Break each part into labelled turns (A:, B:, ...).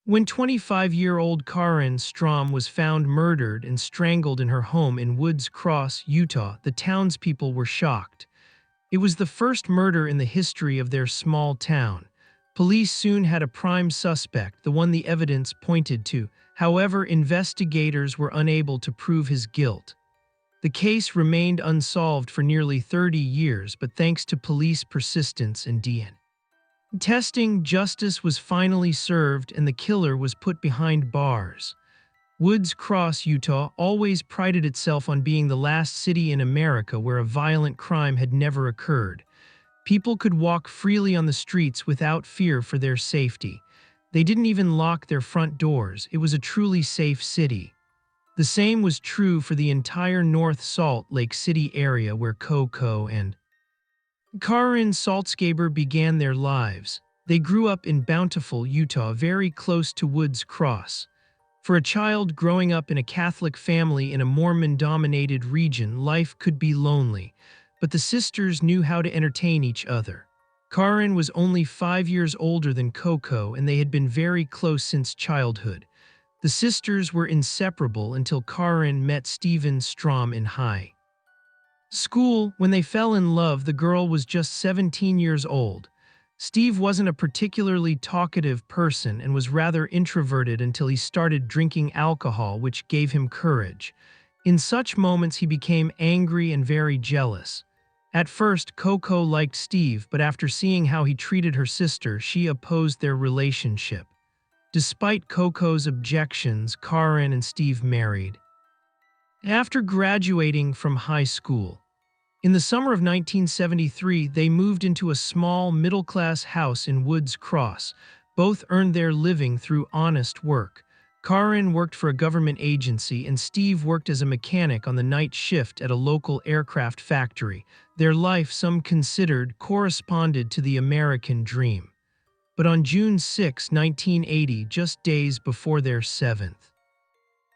A: When 25-year-old Karin Strom was found murdered and strangled in her home in Woods Cross, Utah, the townspeople were shocked. It was the first murder in the history of their small town. Police soon had a prime suspect, the one the evidence pointed to. However, investigators were unable to prove his guilt. The case remained unsolved for nearly 30 years, but thanks to police persistence and DNA testing, justice was finally served and the killer was put behind bars. Woods Cross, Utah, always prided itself on being the last city in America where a violent crime had never occurred. People could walk freely on the streets without fear for their safety. They didn't even lock their front doors. It was a truly safe city. The same was true for the entire North Salt Lake City area where Coco and Karin Saltzgaber began their lives. They grew up in Bountiful, Utah, very close to Woods Cross. For a child growing up in a Catholic family in a Mormon-dominated region, life could be lonely, but the sisters knew how to entertain each other. Karin was only 5 years older than Coco, and they had been very close since childhood. The sisters were inseparable until Karin met Stephen Strom in high school. When they fell in love, the girl was just 17 years old. Steve wasn't a particularly talkative person and was rather introverted until he started drinking alcohol, which gave him courage. In such moments, he became angry and very jealous. At first, Coco liked Steve, but after seeing how he treated her sister, she opposed their relationship. Despite Coco's objections, Karin and Steve married. After graduating from high school, in the summer of 1973, they moved into a small, middle-class house in Woods Cross. Both earned their living through honest work. Karin worked for a government agency, and Steve worked as a mechanic on the night shift at a local aircraft factory. Their life, some considered, corresponded to the American dream. But on June 6, 1980, just days before their 7th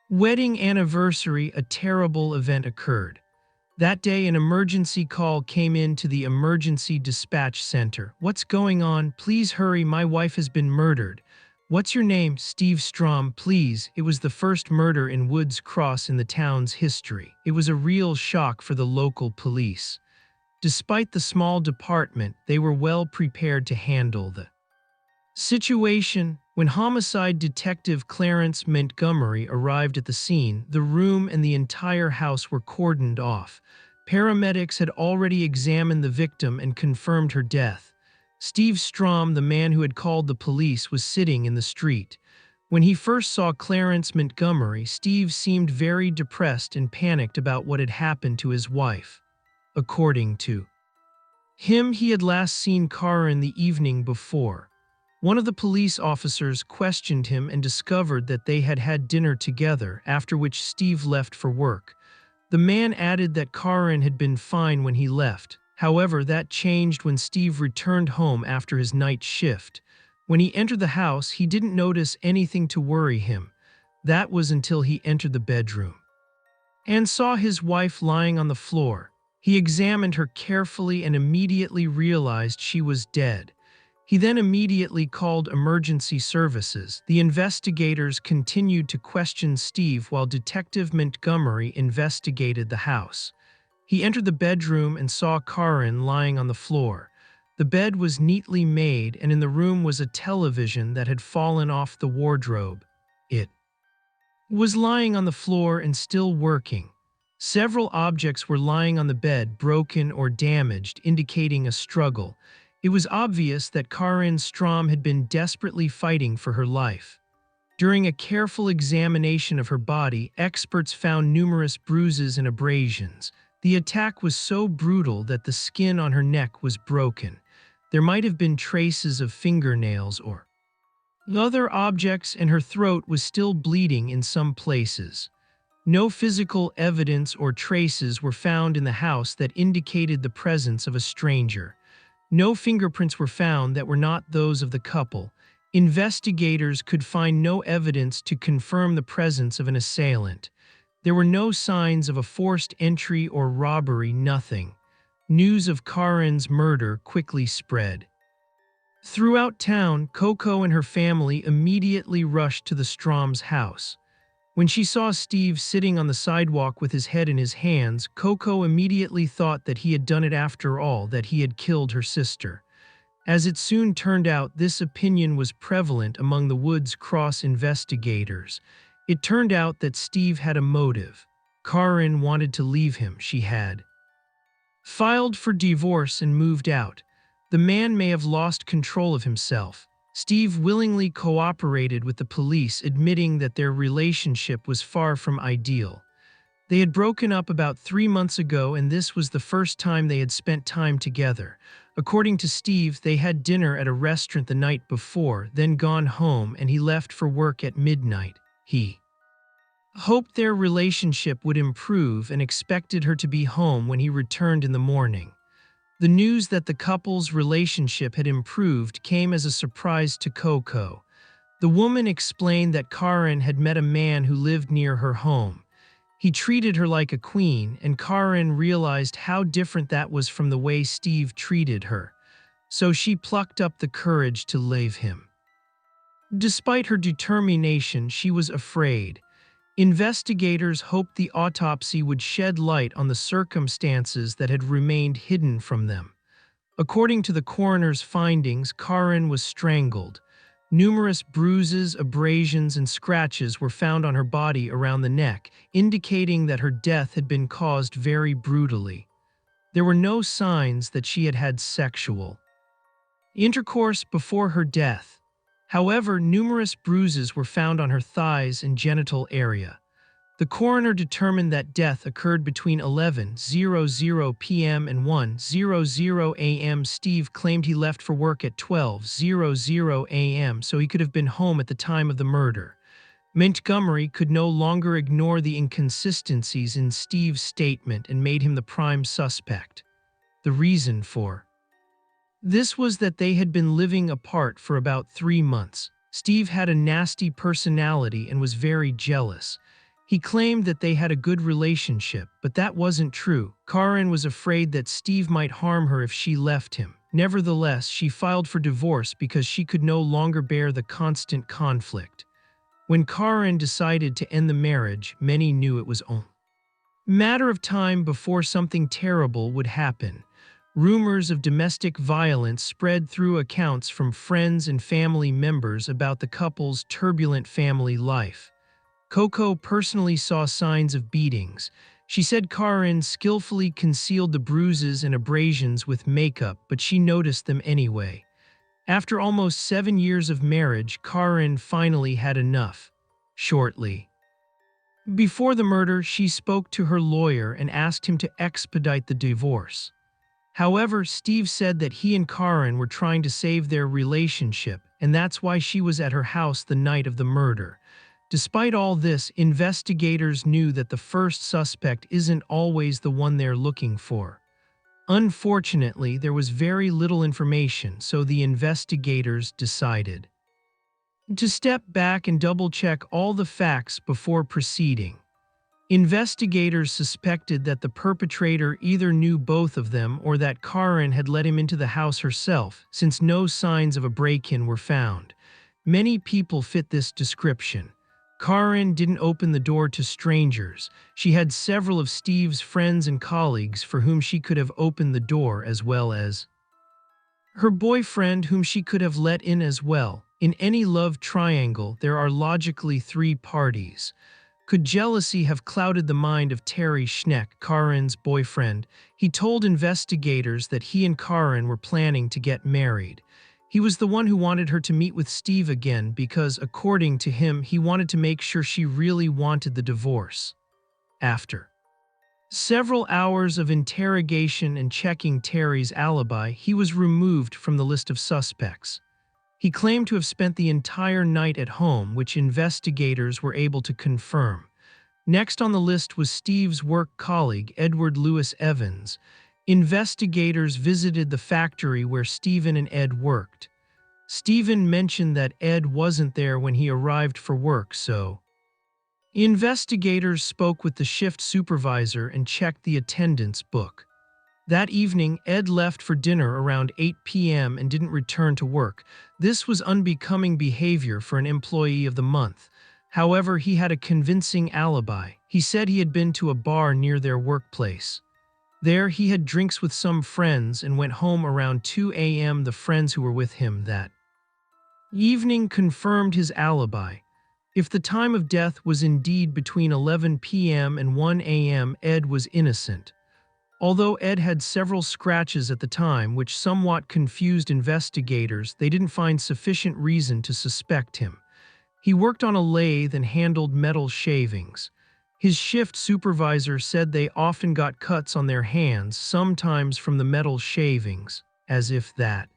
A: wedding anniversary, a terrible event occurred. That day, an emergency call came in to the emergency dispatch center. "What's going on? Please hurry, my wife has been murdered." "What's your name?" "Steve Strom." "Please." It was the first murder in Woods Cross in the town's history. It was a real shock for the local police. Despite the small department, they were well prepared to handle the situation. When homicide detective Clarence Montgomery arrived at the scene, the room and the entire house were cordoned off. Paramedics had already examined the victim and confirmed her death. Steve Strom, the man who had called the police, was sitting in the street. When he first saw Clarence Montgomery, Steve seemed very depressed and panicked about what had happened to his wife. According to him, he had last seen Karin the evening before. One of the police officers questioned him and discovered that they had had dinner together, after which Steve left for work. The man added that Karin had been fine when he left. However, that changed when Steve returned home after his night shift. When he entered the house, he didn't notice anything to worry him. That was until he entered the bedroom and saw his wife lying on the floor. He examined her carefully and immediately realized she was dead. He then immediately called emergency services. The investigators continued to question Steve while Detective Montgomery investigated the house. He entered the bedroom and saw Karin lying on the floor. The bed was neatly made, and in the room was a television that had fallen off the wardrobe. It was lying on the floor and still working. Several objects were lying on the bed, broken or damaged, indicating a struggle. It was obvious that Karin Strom had been desperately fighting for her life. During a careful examination of her body, experts found numerous bruises and abrasions. The attack was so brutal that the skin on her neck was broken. There might have been traces of fingernails or other objects, and her throat was still bleeding in some places. No physical evidence or traces were found in the house that indicated the presence of a stranger. No fingerprints were found that were not those of the couple. Investigators could find no evidence to confirm the presence of an assailant. There were no signs of a forced entry or robbery, nothing. News of Karin's murder quickly spread. Throughout town, Coco and her family immediately rushed to the Strom's house. When she saw Steve sitting on the sidewalk with his head in his hands, Coco immediately thought that he had done it after all, that he had killed her sister. As it soon turned out, this opinion was prevalent among the Woods Cross investigators. It turned out that Steve had a motive. Karin wanted to leave him. She had filed for divorce and moved out. The man may have lost control of himself. Steve willingly cooperated with the police, admitting that their relationship was far from ideal. They had broken up about 3 months ago, and this was the first time they had spent time together. According to Steve, they had dinner at a restaurant the night before, then gone home, and he left for work at midnight. He hoped their relationship would improve and expected her to be home when he returned in the morning. The news that the couple's relationship had improved came as a surprise to Coco. The woman explained that Karin had met a man who lived near her home. He treated her like a queen, and Karin realized how different that was from the way Steve treated her. So she plucked up the courage to leave him. Despite her determination, she was afraid. Investigators hoped the autopsy would shed light on the circumstances that had remained hidden from them. According to the coroner's findings, Karin was strangled. Numerous bruises, abrasions, and scratches were found on her body around the neck, indicating that her death had been caused very brutally. There were no signs that she had had sexual intercourse before her death. However, numerous bruises were found on her thighs and genital area. The coroner determined that death occurred between 11:00 p.m. and 1:00 a.m. Steve claimed he left for work at 12:00 a.m., so he could have been home at the time of the murder. Montgomery could no longer ignore the inconsistencies in Steve's statement and made him the prime suspect. The reason for this was that they had been living apart for about 3 months. Steve had a nasty personality and was very jealous. He claimed that they had a good relationship, but that wasn't true. Karin was afraid that Steve might harm her if she left him. Nevertheless, she filed for divorce because she could no longer bear the constant conflict. When Karin decided to end the marriage, many knew it was only a matter of time before something terrible would happen. Rumors of domestic violence spread through accounts from friends and family members about the couple's turbulent family life. Coco personally saw signs of beatings. She said Karin skillfully concealed the bruises and abrasions with makeup, but she noticed them anyway. After almost 7 years of marriage, Karin finally had enough. Shortly before the murder, she spoke to her lawyer and asked him to expedite the divorce. However, Steve said that he and Karin were trying to save their relationship, and that's why she was at her house the night of the murder. Despite all this, investigators knew that the first suspect isn't always the one they're looking for. Unfortunately, there was very little information, so the investigators decided to step back and double-check all the facts before proceeding. Investigators suspected that the perpetrator either knew both of them or that Karin had let him into the house herself, since no signs of a break-in were found. Many people fit this description. Karin didn't open the door to strangers. She had several of Steve's friends and colleagues for whom she could have opened the door, as well as her boyfriend whom she could have let in as well. In any love triangle, there are logically 3 parties. Could jealousy have clouded the mind of Terry Schneck, Karin's boyfriend? He told investigators that he and Karin were planning to get married. He was the one who wanted her to meet with Steve again because, according to him, he wanted to make sure she really wanted the divorce. After several hours of interrogation and checking Terry's alibi, he was removed from the list of suspects. He claimed to have spent the entire night at home, which investigators were able to confirm. Next on the list was Steve's work colleague, Edward Lewis Evans. Investigators visited the factory where Stephen and Ed worked. Stephen mentioned that Ed wasn't there when he arrived for work, so investigators spoke with the shift supervisor and checked the attendance book. That evening, Ed left for dinner around 8 p.m. and didn't return to work. This was unbecoming behavior for an employee of the month. However, he had a convincing alibi. He said he had been to a bar near their workplace. There, he had drinks with some friends and went home around 2 a.m. The friends who were with him that evening confirmed his alibi. If the time of death was indeed between 11 p.m. and 1 a.m., Ed was innocent. Although Ed had several scratches at the time which somewhat confused investigators, they didn't find sufficient reason to suspect him. He worked on a lathe and handled metal shavings. His shift supervisor said they often got cuts on their hands, sometimes from the metal shavings, as if that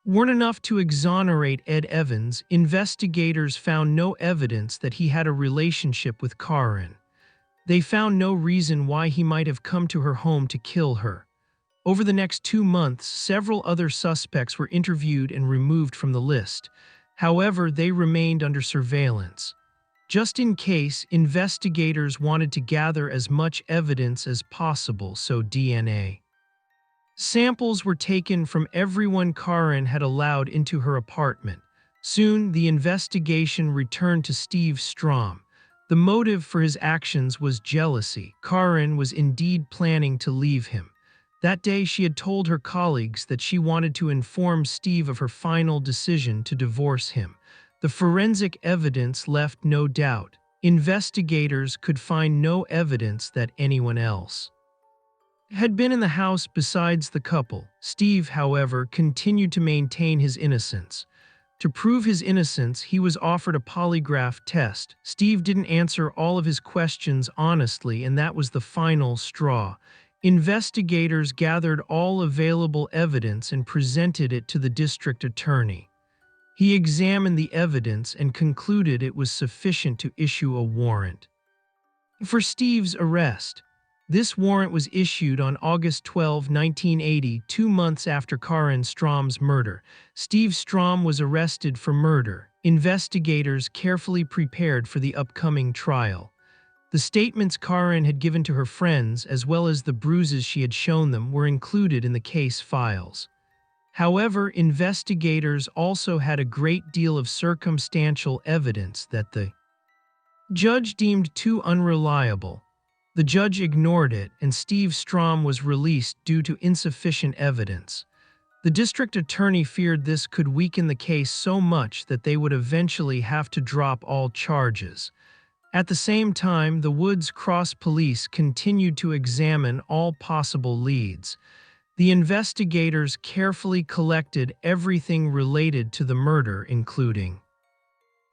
A: weren't enough to exonerate Ed Evans. Investigators found no evidence that he had a relationship with Karin. They found no reason why he might have come to her home to kill her. Over the next 2 months, several other suspects were interviewed and removed from the list. However, they remained under surveillance. Just in case, investigators wanted to gather as much evidence as possible, so DNA samples were taken from everyone Karin had allowed into her apartment. Soon, the investigation returned to Steve Strom. The motive for his actions was jealousy. Karin was indeed planning to leave him. That day, she had told her colleagues that she wanted to inform Steve of her final decision to divorce him. The forensic evidence left no doubt. Investigators could find no evidence that anyone else had been in the house besides the couple. Steve, however, continued to maintain his innocence. To prove his innocence, he was offered a polygraph test. Steve didn't answer all of his questions honestly, and that was the final straw. Investigators gathered all available evidence and presented it to the district attorney. He examined the evidence and concluded it was sufficient to issue a warrant for Steve's arrest. This warrant was issued on August 12, 1980, 2 months after Karin Strom's murder. Steve Strom was arrested for murder. Investigators carefully prepared for the upcoming trial. The statements Karin had given to her friends, as well as the bruises she had shown them, were included in the case files. However, investigators also had a great deal of circumstantial evidence that the judge deemed too unreliable. The judge ignored it, and Steve Strom was released due to insufficient evidence. The district attorney feared this could weaken the case so much that they would eventually have to drop all charges. At the same time, the Woods Cross police continued to examine all possible leads. The investigators carefully collected everything related to the murder, including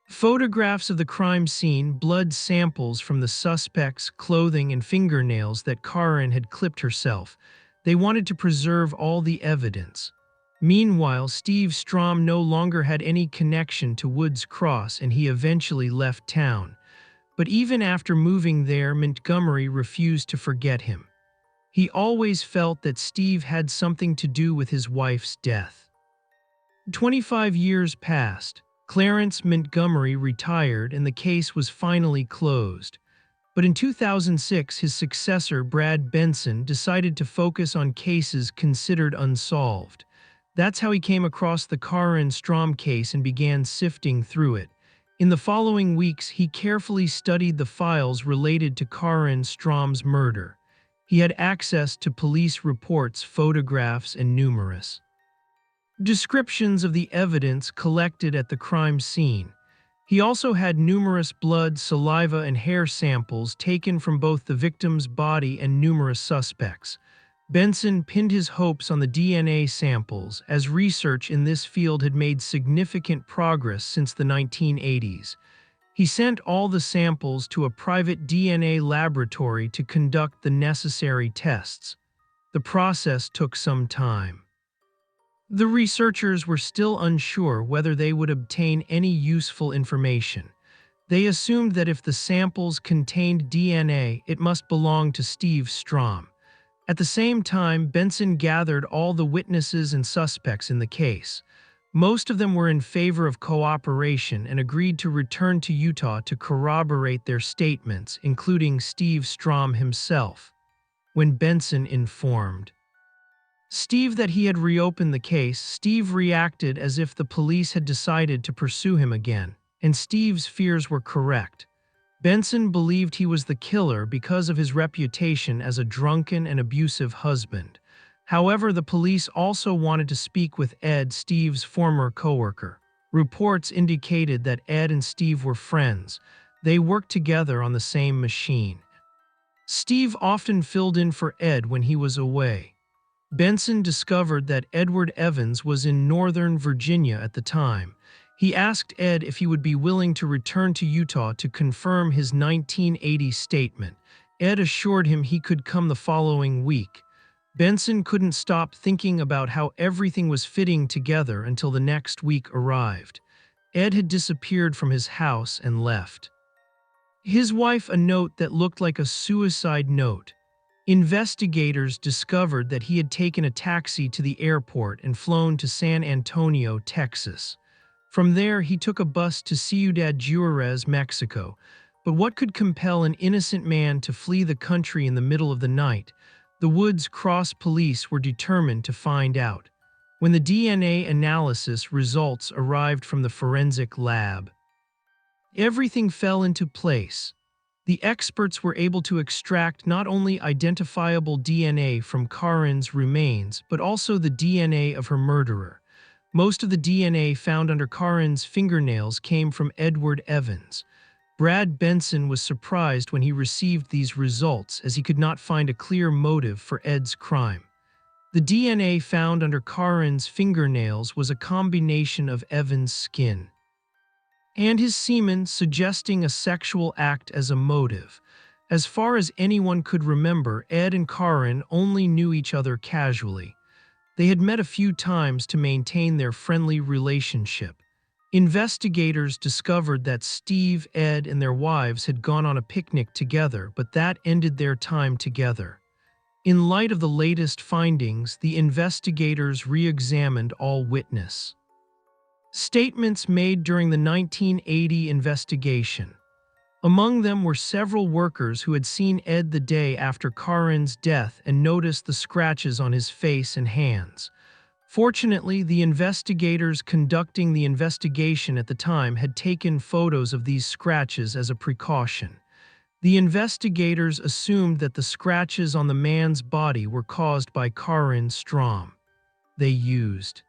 A: photographs of the crime scene, blood samples from the suspect's clothing, and fingernails that Karin had clipped herself. They wanted to preserve all the evidence. Meanwhile, Steve Strom no longer had any connection to Woods Cross, and he eventually left town. But even after moving there, Montgomery refused to forget him. He always felt that Steve had something to do with his wife's death. 25 years passed. Clarence Montgomery retired and the case was finally closed. But in 2006, his successor, Brad Benson, decided to focus on cases considered unsolved. That's how he came across the Karin Strom case and began sifting through it. In the following weeks, he carefully studied the files related to Karin Strom's murder. He had access to police reports, photographs, and numerous descriptions of the evidence collected at the crime scene. He also had numerous blood, saliva, and hair samples taken from both the victim's body and numerous suspects. Benson pinned his hopes on the DNA samples, as research in this field had made significant progress since the 1980s. He sent all the samples to a private DNA laboratory to conduct the necessary tests. The process took some time. The researchers were still unsure whether they would obtain any useful information. They assumed that if the samples contained DNA, it must belong to Steve Strom. At the same time, Benson gathered all the witnesses and suspects in the case. Most of them were in favor of cooperation and agreed to return to Utah to corroborate their statements, including Steve Strom himself. when Benson informed Steve that he had reopened the case. Steve reacted as if the police had decided to pursue him again, and Steve's fears were correct. Benson believed he was the killer because of his reputation as a drunken and abusive husband. However, the police also wanted to speak with Ed, Steve's former coworker. Reports indicated that Ed and Steve were friends. They worked together on the same machine. Steve often filled in for Ed when he was away. Benson discovered that Edward Evans was in Northern Virginia at the time. He asked Ed if he would be willing to return to Utah to confirm his 1980 statement. Ed assured him he could come the following week. Benson couldn't stop thinking about how everything was fitting together until the next week arrived. Ed had disappeared from his house and left his wife a note that looked like a suicide note. Investigators discovered that he had taken a taxi to the airport and flown to San Antonio, Texas. From there, he took a bus to Ciudad Juarez, Mexico. But what could compel an innocent man to flee the country in the middle of the night? The Woods Cross police were determined to find out. When the DNA analysis results arrived from the forensic lab, everything fell into place. The experts were able to extract not only identifiable DNA from Karin's remains, but also the DNA of her murderer. Most of the DNA found under Karin's fingernails came from Edward Evans. Brad Benson was surprised when he received these results, as he could not find a clear motive for Ed's crime. The DNA found under Karin's fingernails was a combination of Evans' skin and his semen, suggesting a sexual act as a motive. As far as anyone could remember, Ed and Karin only knew each other casually. They had met a few times to maintain their friendly relationship. Investigators discovered that Steve, Ed, and their wives had gone on a picnic together, but that ended their time together. In light of the latest findings, the investigators re-examined all witness statements made during the 1980 investigation. Among them were several workers who had seen Ed the day after Karin's death and noticed the scratches on his face and hands. Fortunately, the investigators conducting the investigation at the time had taken photos of these scratches as a precaution. The investigators assumed that the scratches on the man's body were caused by Karin Strom. They used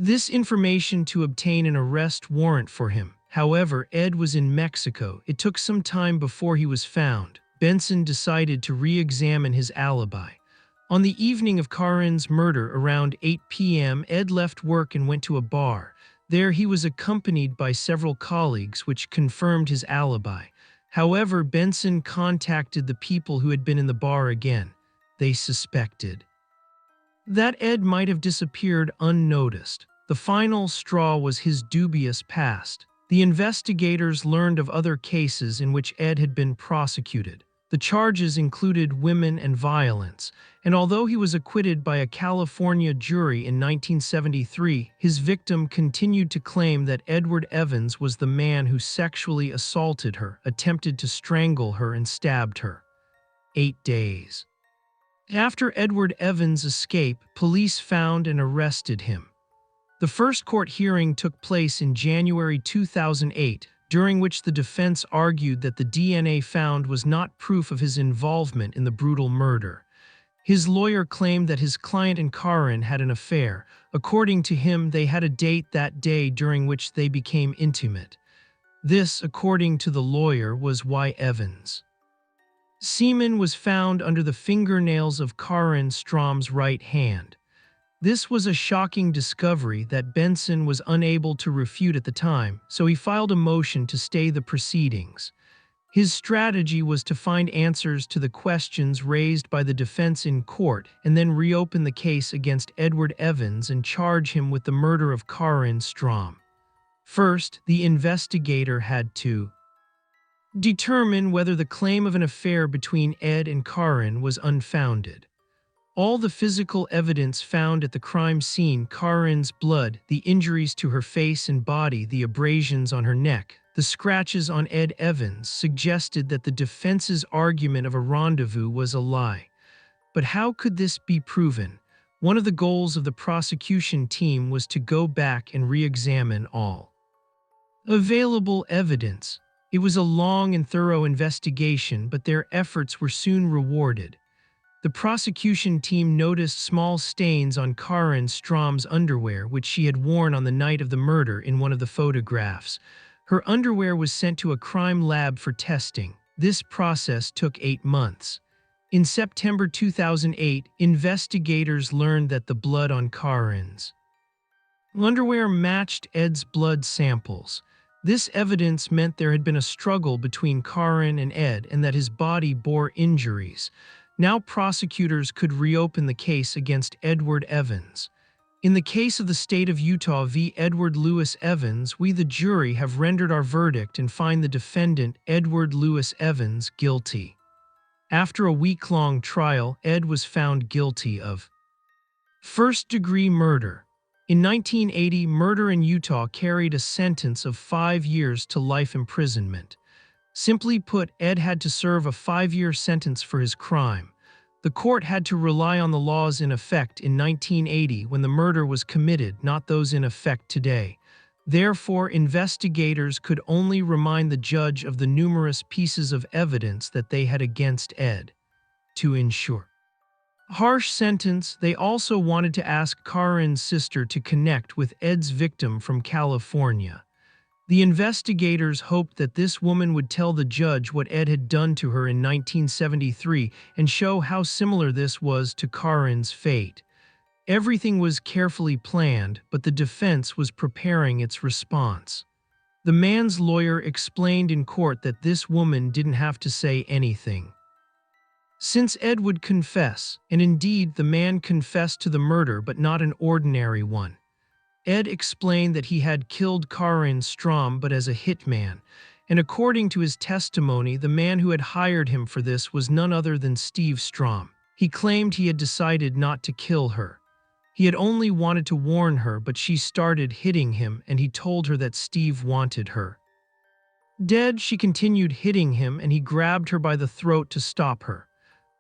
A: this information to obtain an arrest warrant for him. However, Ed was in Mexico. It took some time before he was found. Benson decided to re-examine his alibi. On the evening of Karin's murder, around 8 p.m., Ed left work and went to a bar. There he was accompanied by several colleagues, which confirmed his alibi. However, Benson contacted the people who had been in the bar again. They suspected that Ed might have disappeared unnoticed. The final straw was his dubious past. The investigators learned of other cases in which Ed had been prosecuted. The charges included women and violence, and although he was acquitted by a California jury in 1973, his victim continued to claim that Edward Evans was the man who sexually assaulted her, attempted to strangle her, and stabbed her. 8 days after Edward Evans' escape, police found and arrested him. The first court hearing took place in January 2008, during which the defense argued that the DNA found was not proof of his involvement in the brutal murder. His lawyer claimed that his client and Karin had an affair. According to him, they had a date that day during which they became intimate. This, according to the lawyer, was why Evans' semen was found under the fingernails of Karin Strom's right hand. This was a shocking discovery that Benson was unable to refute at the time, so he filed a motion to stay the proceedings. His strategy was to find answers to the questions raised by the defense in court and then reopen the case against Edward Evans and charge him with the murder of Karin Strom. First, the investigator had to determine whether the claim of an affair between Ed and Karin was unfounded. All the physical evidence found at the crime scene, Karin's blood, the injuries to her face and body, the abrasions on her neck, the scratches on Ed Evans, suggested that the defense's argument of a rendezvous was a lie. But how could this be proven? One of the goals of the prosecution team was to go back and re-examine all available evidence. It was a long and thorough investigation, but their efforts were soon rewarded. The prosecution team noticed small stains on Karin Strom's underwear, which she had worn on the night of the murder in one of the photographs. Her underwear was sent to a crime lab for testing. This process took 8 months. In September 2008, investigators learned that the blood on Karin's underwear matched Ed's blood samples. This evidence meant there had been a struggle between Karin and Ed and that his body bore injuries. Now prosecutors could reopen the case against Edward Evans. In the case of the state of Utah v. Edward Lewis Evans, we the jury have rendered our verdict and find the defendant, Edward Lewis Evans, guilty. After a week-long trial, Ed was found guilty of first-degree murder. In 1980, murder in Utah carried a sentence of 5 years to life imprisonment. Simply put, Ed had to serve a 5-year sentence for his crime. The court had to rely on the laws in effect in 1980 when the murder was committed, not those in effect today. Therefore, investigators could only remind the judge of the numerous pieces of evidence that they had against Ed. To ensure harsh sentence, they also wanted to ask Karin's sister to connect with Ed's victim from California. The investigators hoped that this woman would tell the judge what Ed had done to her in 1973 and show how similar this was to Karin's fate. Everything was carefully planned, but the defense was preparing its response. The man's lawyer explained in court that this woman didn't have to say anything, since Ed would confess, and indeed the man confessed to the murder but not an ordinary one. Ed explained that he had killed Karin Strom but as a hitman, and according to his testimony, the man who had hired him for this was none other than Steve Strom. He claimed he had decided not to kill her. He had only wanted to warn her, but she started hitting him, and he told her that Steve wanted her dead. She continued hitting him, and he grabbed her by the throat to stop her.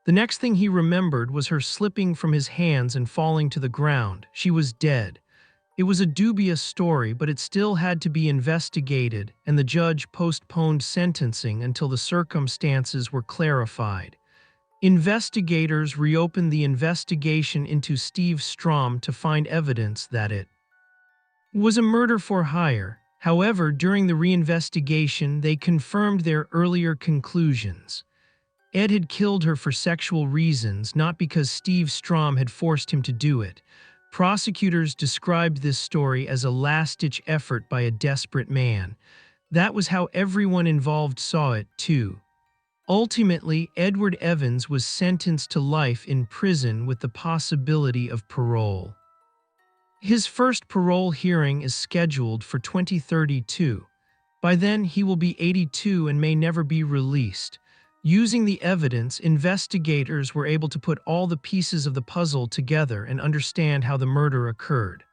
A: The next thing he remembered was her slipping from his hands and falling to the ground. She was dead. It was a dubious story, but it still had to be investigated, and the judge postponed sentencing until the circumstances were clarified. Investigators reopened the investigation into Steve Strom to find evidence that it was a murder for hire. However, during the reinvestigation, they confirmed their earlier conclusions. Ed had killed her for sexual reasons, not because Steve Strom had forced him to do it. Prosecutors described this story as a last-ditch effort by a desperate man. That was how everyone involved saw it, too. Ultimately, Edward Evans was sentenced to life in prison with the possibility of parole. His first parole hearing is scheduled for 2032. By then, he will be 82 and may never be released. Using the evidence, investigators were able to put all the pieces of the puzzle together and understand how the murder occurred.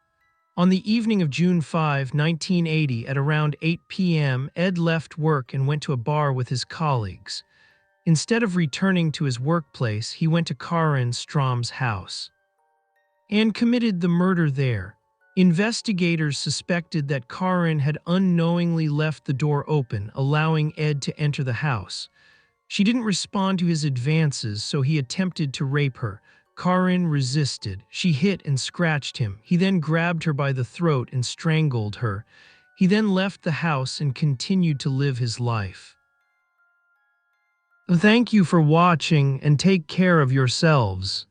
A: On the evening of June 5, 1980, at around 8 p.m., Ed left work and went to a bar with his colleagues. Instead of returning to his workplace, he went to Karin Strom's house and committed the murder there. Investigators suspected that Karin had unknowingly left the door open, allowing Ed to enter the house. She didn't respond to his advances, so he attempted to rape her. Karin resisted. She hit and scratched him. He then grabbed her by the throat and strangled her. He then left the house and continued to live his life. Thank you for watching and take care of yourselves.